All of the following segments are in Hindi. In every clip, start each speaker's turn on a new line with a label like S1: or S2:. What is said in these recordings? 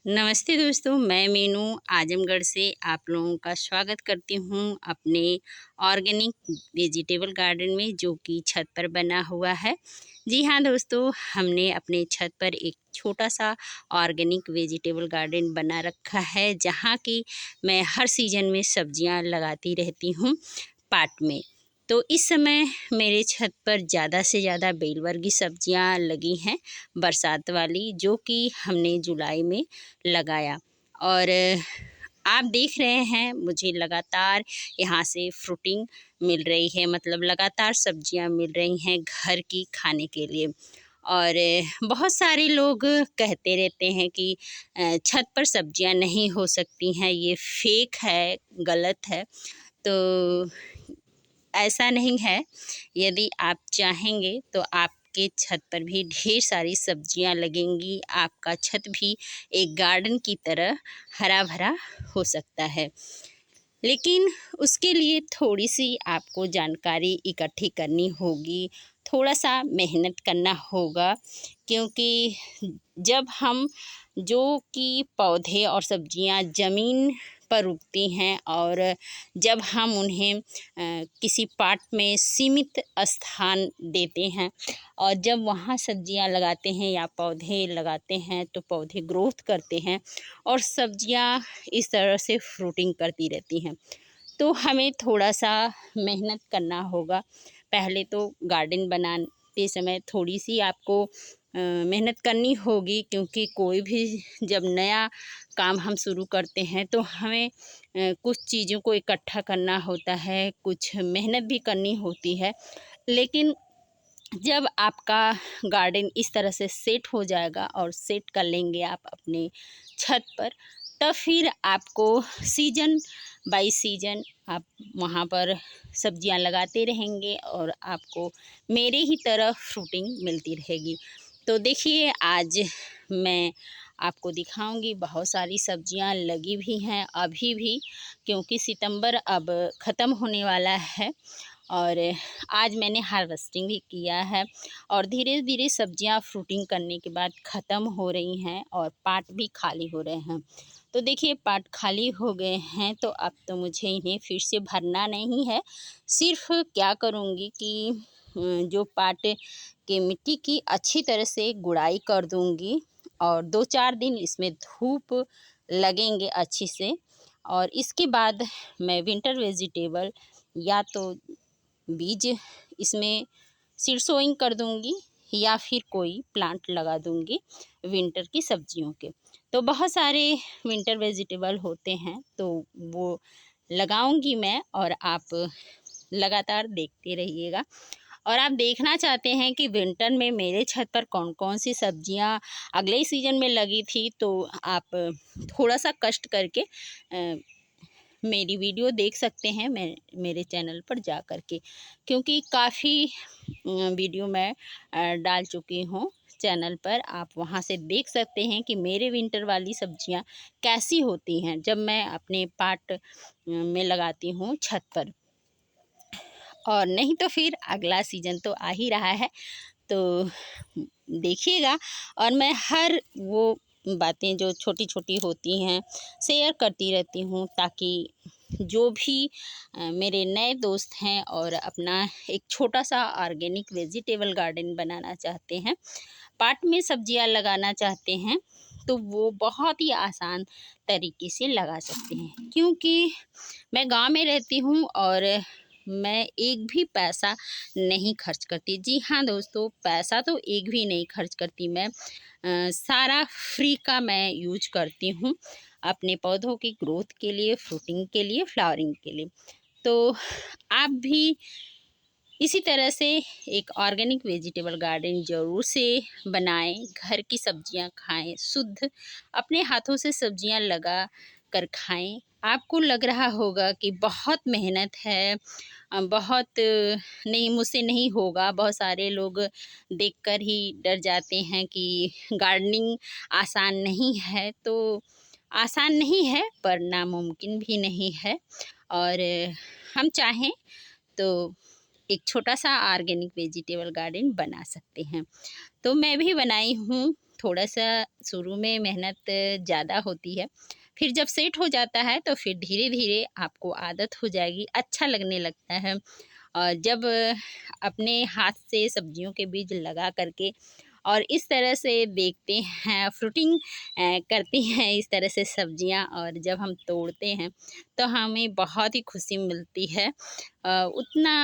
S1: नमस्ते दोस्तों, मैं मीनू आजमगढ़ से आप लोगों का स्वागत करती हूँ अपने ऑर्गेनिक वेजिटेबल गार्डन में, जो कि छत पर बना हुआ है। जी हाँ दोस्तों, हमने अपने छत पर एक छोटा सा ऑर्गेनिक वेजिटेबल गार्डन बना रखा है, जहाँ की मैं हर सीज़न में सब्जियाँ लगाती रहती हूँ पाट में। तो इस समय मेरे छत पर ज़्यादा से ज़्यादा बेल वर्गीय सब्जियां लगी हैं, बरसात वाली, जो कि हमने जुलाई में लगाया। और आप देख रहे हैं मुझे लगातार यहाँ से फ्रूटिंग मिल रही है, मतलब लगातार सब्जियां मिल रही हैं घर की खाने के लिए। और बहुत सारे लोग कहते रहते हैं कि छत पर सब्जियां नहीं हो सकती हैं, ये फेक है, गलत है। तो ऐसा नहीं है। यदि आप चाहेंगे तो आपके छत पर भी ढेर सारी सब्जियां लगेंगी, आपका छत भी एक गार्डन की तरह हरा भरा हो सकता है। लेकिन उसके लिए थोड़ी सी आपको जानकारी इकट्ठी करनी होगी, थोड़ा सा मेहनत करना होगा, क्योंकि जब हम जो कि पौधे और सब्जियां ज़मीन पर उगती हैं और जब हम उन्हें किसी पाट में सीमित स्थान देते हैं और जब वहाँ सब्जियां लगाते हैं या पौधे लगाते हैं, तो पौधे ग्रोथ करते हैं और सब्जियां इस तरह से फ्रूटिंग करती रहती हैं। तो हमें थोड़ा सा मेहनत करना होगा। पहले तो गार्डन बनाते समय थोड़ी सी आपको मेहनत करनी होगी, क्योंकि कोई भी जब नया काम हम शुरू करते हैं तो हमें कुछ चीज़ों को इकट्ठा करना होता है, कुछ मेहनत भी करनी होती है। लेकिन जब आपका गार्डन इस तरह से सेट हो जाएगा और सेट कर लेंगे आप अपने छत पर, तब फिर आपको सीजन बाय सीजन आप वहाँ पर सब्जियां लगाते रहेंगे और आपको मेरे ही तरह फ्रूटिंग मिलती रहेगी। तो देखिए, आज मैं आपको दिखाऊंगी, बहुत सारी सब्जियां लगी भी हैं अभी भी, क्योंकि सितंबर अब ख़त्म होने वाला है और आज मैंने हार्वेस्टिंग भी किया है और धीरे धीरे सब्जियां फ्रूटिंग करने के बाद ख़त्म हो रही हैं और पाट भी खाली हो रहे हैं। तो देखिए, पाट खाली हो गए हैं, तो अब तो मुझे इन्हें फिर से भरना नहीं है। सिर्फ क्या करूँगी कि जो पाट के मिट्टी की अच्छी तरह से गुड़ाई कर दूँगी और 2-4 दिन इसमें धूप लगेंगे अच्छी से। और इसके बाद मैं विंटर वेजिटेबल या तो बीज इसमें सीड सोइंग कर दूंगी या फिर कोई प्लांट लगा दूंगी विंटर की सब्जियों के। तो बहुत सारे विंटर वेजिटेबल होते हैं, तो वो लगाऊंगी मैं और आप लगातार देखते रहिएगा। और आप देखना चाहते हैं कि विंटर में मेरे छत पर कौन कौन सी सब्जियां अगले सीजन में लगी थी, तो आप थोड़ा सा कष्ट करके मेरी वीडियो देख सकते हैं मेरे चैनल पर जा कर के, क्योंकि काफ़ी वीडियो मैं डाल चुकी हूँ चैनल पर। आप वहाँ से देख सकते हैं कि मेरे विंटर वाली सब्जियाँ कैसी होती हैं जब मैं अपने पाट में लगाती हूँ छत पर। और नहीं तो फिर अगला सीज़न तो आ ही रहा है, तो देखिएगा। और मैं हर वो बातें जो छोटी छोटी होती हैं शेयर करती रहती हूँ, ताकि जो भी मेरे नए दोस्त हैं और अपना एक छोटा सा ऑर्गेनिक वेजिटेबल गार्डन बनाना चाहते हैं, पाट में सब्जियां लगाना चाहते हैं, तो वो बहुत ही आसान तरीके से लगा सकते हैं। क्योंकि मैं गांव में रहती हूँ और मैं एक भी पैसा नहीं खर्च करती। जी हाँ दोस्तों, पैसा तो एक भी नहीं खर्च करती मैं। सारा फ्री का मैं यूज करती हूँ अपने पौधों की ग्रोथ के लिए, फ्रूटिंग के लिए, फ्लावरिंग के लिए। तो आप भी इसी तरह से एक ऑर्गेनिक वेजिटेबल गार्डन ज़रूर से बनाएं, घर की सब्जियां खाएं, शुद्ध अपने हाथों से सब्जियां लगा कर खाएं। आपको लग रहा होगा कि बहुत मेहनत है, बहुत नहीं, मुझसे नहीं होगा। बहुत सारे लोग देखकर ही डर जाते हैं कि गार्डनिंग आसान नहीं है। तो आसान नहीं है, पर नामुमकिन भी नहीं है। और हम चाहें तो एक छोटा सा ऑर्गेनिक वेजिटेबल गार्डन बना सकते हैं। तो मैं भी बनाई हूँ थोड़ा-सा शुरू में मेहनत ज़्यादा होती है, फिर जब सेट हो जाता है तो फिर धीरे-धीरे आपको आदत हो जाएगी, अच्छा लगने लगता है। और जब अपने हाथ से सब्जियों के बीज लगा करके और इस तरह से देखते हैं, फ्रूटिंग करती हैं इस तरह से सब्जियां, और जब हम तोड़ते हैं तो हमें बहुत ही खुशी मिलती है। उतना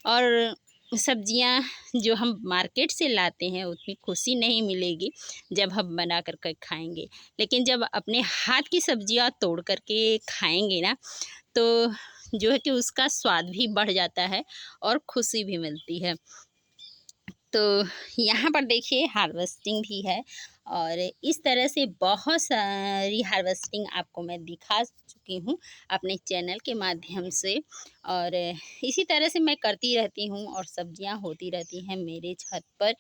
S1: और सब्जियां जो हम मार्केट से लाते हैं उतनी खुशी नहीं मिलेगी जब हम बना कर के खाएंगे, लेकिन जब अपने हाथ की सब्जियां तोड़ करके खाएंगे ना, तो जो है कि उसका स्वाद भी बढ़ जाता है और खुशी भी मिलती है। तो यहाँ पर देखिए हार्वेस्टिंग भी है, और इस तरह से बहुत सारी हार्वेस्टिंग आपको मैं दिखा चुकी हूँ अपने चैनल के माध्यम से, और इसी तरह से मैं करती रहती हूँ और सब्जियाँ होती रहती हैं मेरे छत पर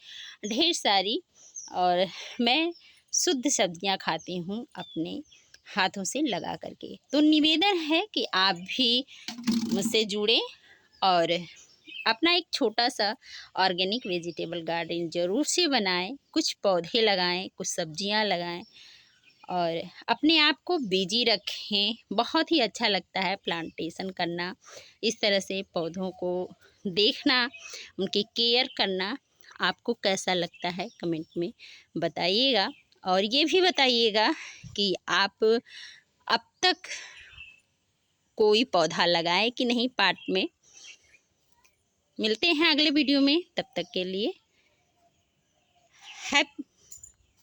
S1: ढेर सारी, और मैं शुद्ध सब्जियाँ खाती हूँ अपने हाथों से लगा करके। तो निवेदन है कि आप भी मुझसे जुड़ें और अपना एक छोटा सा ऑर्गेनिक वेजिटेबल गार्डन ज़रूर से बनाएं, कुछ पौधे लगाएं, कुछ सब्जियां लगाएं और अपने आप को बिजी रखें। बहुत ही अच्छा लगता है प्लांटेशन करना, इस तरह से पौधों को देखना, उनकी केयर करना। आपको कैसा लगता है कमेंट में बताइएगा, और ये भी बताइएगा कि आप अब तक कोई पौधा लगाए कि नहीं पार्ट में। मिलते हैं अगले वीडियो में, तब तक के लिए हैप्पी